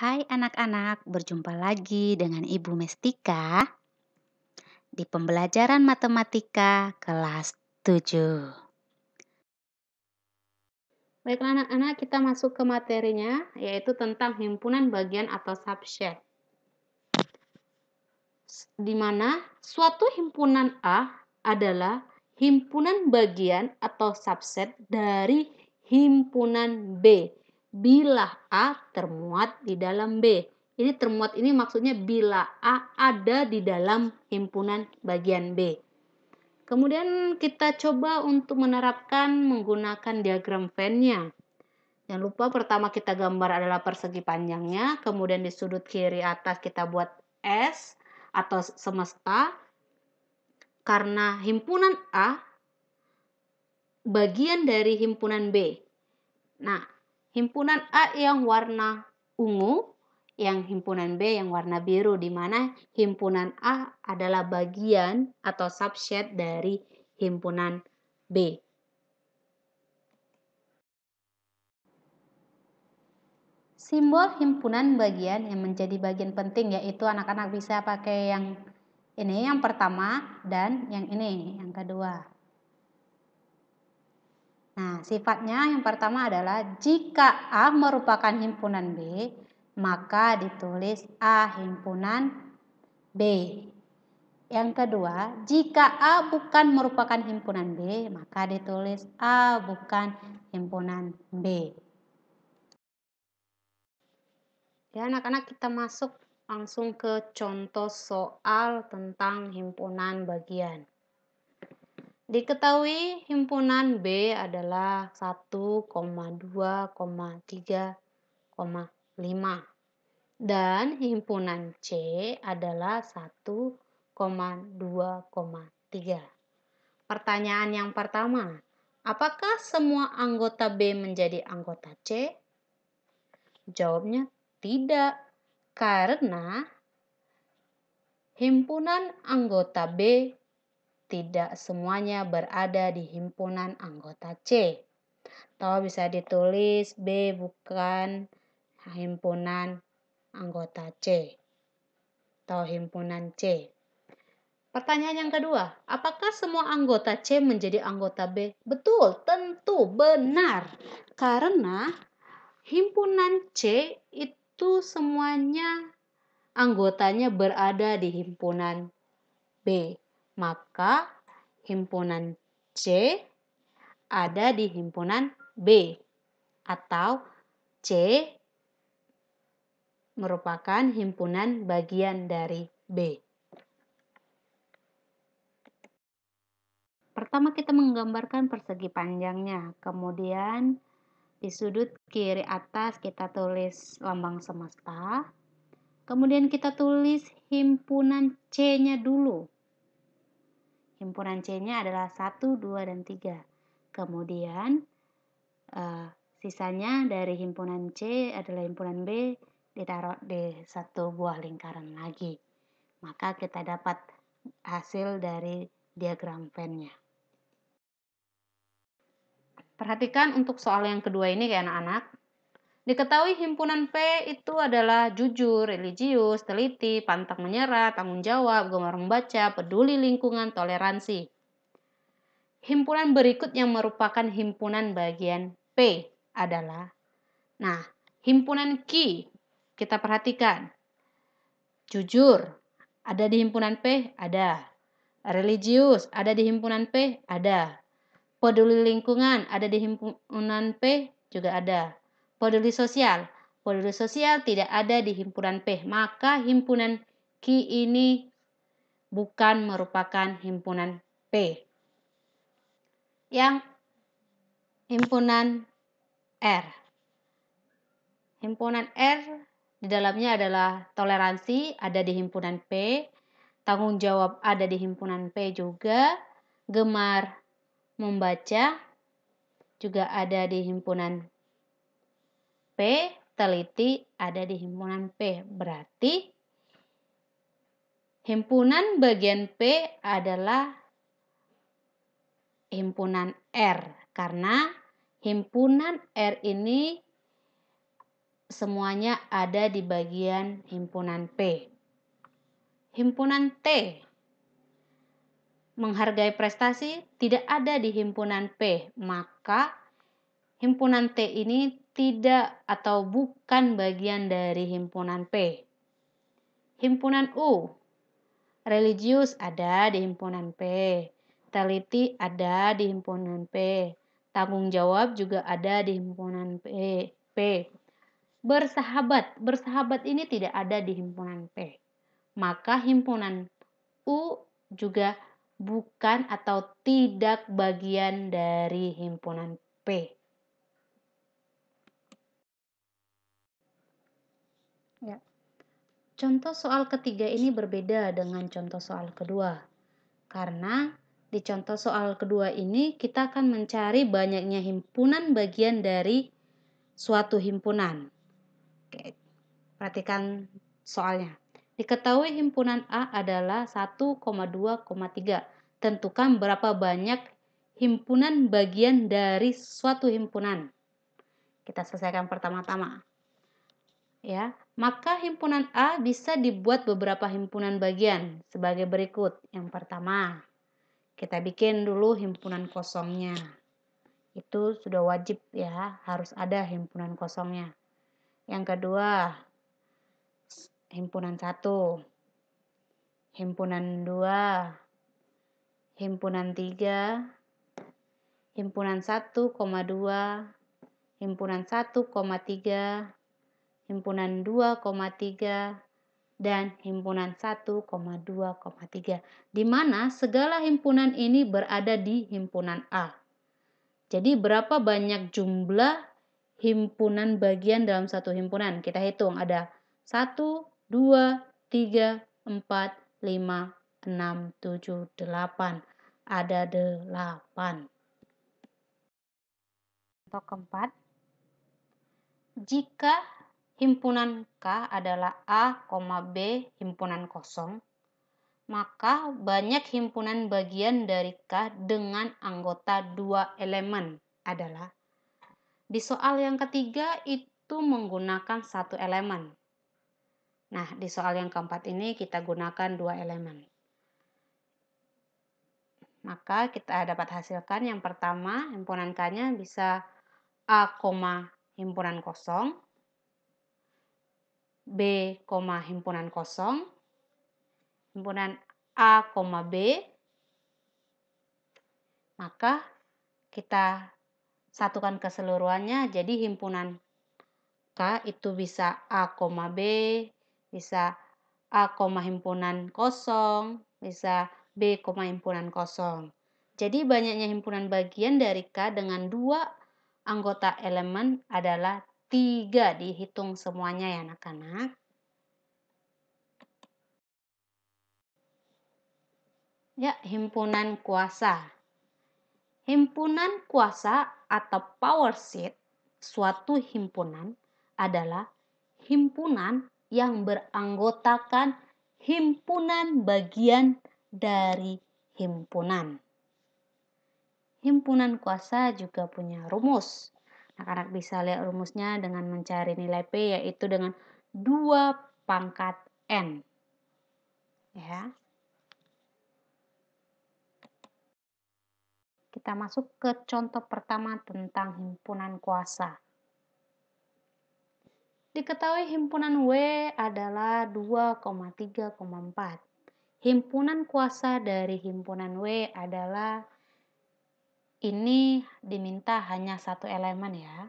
Hai anak-anak, berjumpa lagi dengan Ibu Mestika di pembelajaran matematika kelas 7. Baiklah anak-anak, kita masuk ke materinya, yaitu tentang himpunan bagian atau subset. Di mana suatu himpunan A adalah himpunan bagian atau subset dari himpunan B bila A termuat di dalam B. Ini termuat ini maksudnya bila A ada di dalam himpunan bagian B. Kemudian kita coba untuk menerapkan menggunakan diagram Venn-nya. Jangan lupa pertama kita gambar adalah persegi panjangnya, kemudian di sudut kiri atas kita buat S atau semesta, karena himpunan A bagian dari himpunan B. Nah, himpunan A yang warna ungu, yang himpunan B yang warna biru, di mana himpunan A adalah bagian atau subset dari himpunan B. Simbol himpunan bagian yang menjadi bagian penting yaitu anak-anak bisa pakai yang ini yang pertama dan yang ini yang kedua. Nah, sifatnya yang pertama adalah jika A merupakan himpunan B, maka ditulis A himpunan B. Yang kedua, jika A bukan merupakan himpunan B, maka ditulis A bukan himpunan B. Ya, anak-anak, kita masuk langsung ke contoh soal tentang himpunan bagian. Diketahui himpunan B adalah 1, 2, 3, 5 dan himpunan C adalah 1, 2, 3. Pertanyaan yang pertama, apakah semua anggota B menjadi anggota C? Jawabnya tidak, karena himpunan anggota B tidak semuanya berada di himpunan anggota C. Atau bisa ditulis B bukan himpunan anggota C atau himpunan C. Pertanyaan yang kedua, apakah semua anggota C menjadi anggota B? Betul, tentu benar. Karena himpunan C itu semuanya anggotanya berada di himpunan B. Maka himpunan C ada di himpunan B. Atau C merupakan himpunan bagian dari B. Pertama kita menggambarkan persegi panjangnya. Kemudian di sudut kiri atas kita tulis lambang semesta. Kemudian kita tulis himpunan C-nya dulu. Himpunan C-nya adalah 1, 2, dan 3. Kemudian sisanya dari himpunan C adalah himpunan B ditaruh di satu buah lingkaran lagi. Maka kita dapat hasil dari diagram Venn-nya. Perhatikan untuk soal yang kedua ini ya anak-anak. Diketahui himpunan P itu adalah jujur, religius, teliti, pantang menyerah, tanggung jawab, gemar membaca, peduli lingkungan, toleransi. Himpunan berikut yang merupakan himpunan bagian P adalah, nah, himpunan Q, kita perhatikan. Jujur, ada di himpunan P? Ada. Religius, ada di himpunan P? Ada. Peduli lingkungan, ada di himpunan P? Juga ada. Peduli sosial tidak ada di himpunan P. Maka himpunan Q ini bukan merupakan himpunan P. Yang himpunan R. Himpunan R di dalamnya adalah toleransi, ada di himpunan P. Tanggung jawab ada di himpunan P juga. Gemar membaca juga ada di himpunan P. Teliti ada di himpunan P. Berarti himpunan bagian P adalah himpunan R. Karena himpunan R ini semuanya ada di bagian himpunan P. Himpunan T menghargai prestasi tidak ada di himpunan P, maka himpunan T ini tidak atau bukan bagian dari himpunan P. Himpunan U, religius ada di himpunan P, teliti ada di himpunan P, tanggung jawab juga ada di himpunan P. Bersahabat ini tidak ada di himpunan P. Maka himpunan U juga bukan atau tidak bagian dari himpunan P. Ya. Contoh soal ketiga ini berbeda dengan contoh soal kedua. Karena di contoh soal kedua ini kita akan mencari banyaknya himpunan bagian dari suatu himpunan. Oke, perhatikan soalnya. Diketahui himpunan A adalah 1,2,3. Tentukan berapa banyak himpunan bagian dari suatu himpunan. Kita selesaikan pertama-tama. Ya, maka himpunan A bisa dibuat beberapa himpunan bagian sebagai berikut. Yang pertama, kita bikin dulu himpunan kosongnya. Itu sudah wajib ya, harus ada himpunan kosongnya. Yang kedua, himpunan 1, himpunan 2, himpunan 3, himpunan 1,2, himpunan 1,3, himpunan 2,3, dan himpunan 1,2,3, di mana segala himpunan ini berada di himpunan A. Jadi berapa banyak jumlah himpunan bagian dalam satu himpunan? Kita hitung, ada 1, 2, 3, 4, 5, 6, 7, 8. Ada 8. Contoh keempat, jika himpunan K adalah A, B himpunan kosong, maka banyak himpunan bagian dari K dengan anggota 2 elemen adalah, di soal yang ketiga itu menggunakan 1 elemen. Nah, di soal yang keempat ini kita gunakan 2 elemen. Maka kita dapat hasilkan yang pertama, himpunan K-nya bisa A, himpunan kosong, B, himpunan kosong, himpunan A, B, maka kita satukan keseluruhannya, jadi himpunan K itu bisa A, B, bisa A, himpunan kosong, bisa B, himpunan kosong. Jadi banyaknya himpunan bagian dari K dengan 2 anggota elemen adalah 3. Dihitung semuanya ya anak-anak. Ya, himpunan kuasa. Himpunan kuasa atau power set suatu himpunan adalah himpunan yang beranggotakan himpunan bagian dari himpunan. Himpunan kuasa juga punya rumus. Anak-anak bisa lihat rumusnya dengan mencari nilai P, yaitu dengan 2 pangkat N. Ya. Kita masuk ke contoh pertama tentang himpunan kuasa. Diketahui himpunan W adalah 2,3,4. Himpunan kuasa dari himpunan W adalah, ini diminta hanya 1 elemen ya.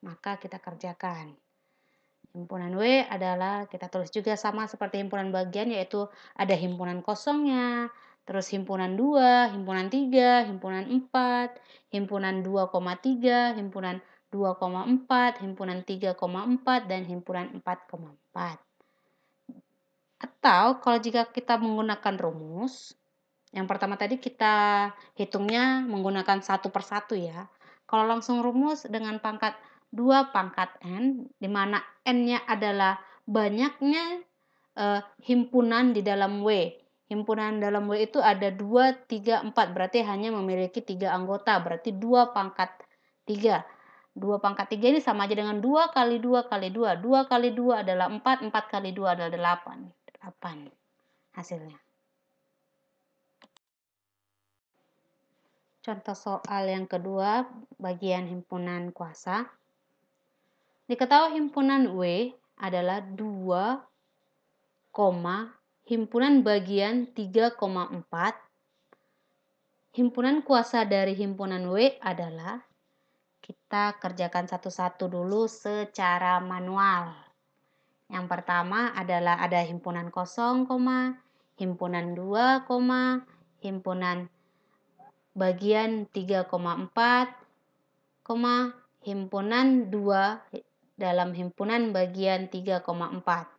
Maka kita kerjakan. Himpunan W adalah, kita tulis juga sama seperti himpunan bagian, yaitu ada himpunan kosongnya, terus himpunan 2, himpunan 3, himpunan 4, himpunan 2,3, himpunan 2,4, himpunan 3,4, dan himpunan 4,4. Atau kalau jika kita menggunakan rumus, yang pertama tadi kita hitungnya menggunakan 1 per 1 ya. Kalau langsung rumus dengan pangkat 2 pangkat N, di mana N-nya adalah banyaknya himpunan di dalam W. Himpunan dalam W itu ada 2, 3, 4, berarti hanya memiliki 3 anggota, berarti 2 pangkat 3. 2 pangkat 3 ini sama aja dengan 2 kali 2 kali 2. 2 kali 2 adalah 4, 4 kali 2 adalah 8. 8 hasilnya. Contoh soal yang kedua, bagian himpunan kuasa. Diketahui himpunan W adalah 2, himpunan bagian 3,4. Himpunan kuasa dari himpunan W adalah, kita kerjakan satu-satu dulu secara manual. Yang pertama adalah ada himpunan kosong, himpunan 2, himpunan bagian 3,4, himpunan 2 dalam himpunan bagian 3,4.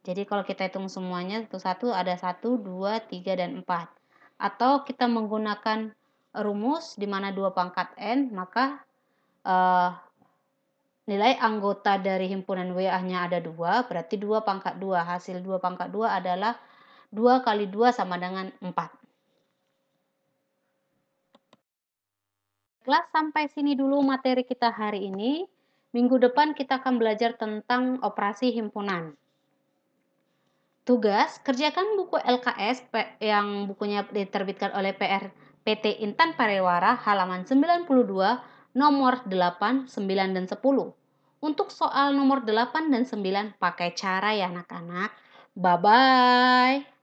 Jadi kalau kita hitung semuanya satu-satu ada 1, 2, 3, dan 4. Atau kita menggunakan rumus di mana 2 pangkat N, maka nilai anggota dari himpunan WA-nya ada 2, berarti 2 pangkat 2. Hasil 2 pangkat 2 adalah 2 kali 2 sama dengan 4. Kelas sampai sini dulu materi kita hari ini. Minggu depan kita akan belajar tentang operasi himpunan. Tugas, kerjakan buku LKS yang bukunya diterbitkan oleh PT Intan Parewara halaman 92, nomor 8, 9, dan 10. Untuk soal nomor 8 dan 9 pakai cara ya anak-anak. Bye-bye.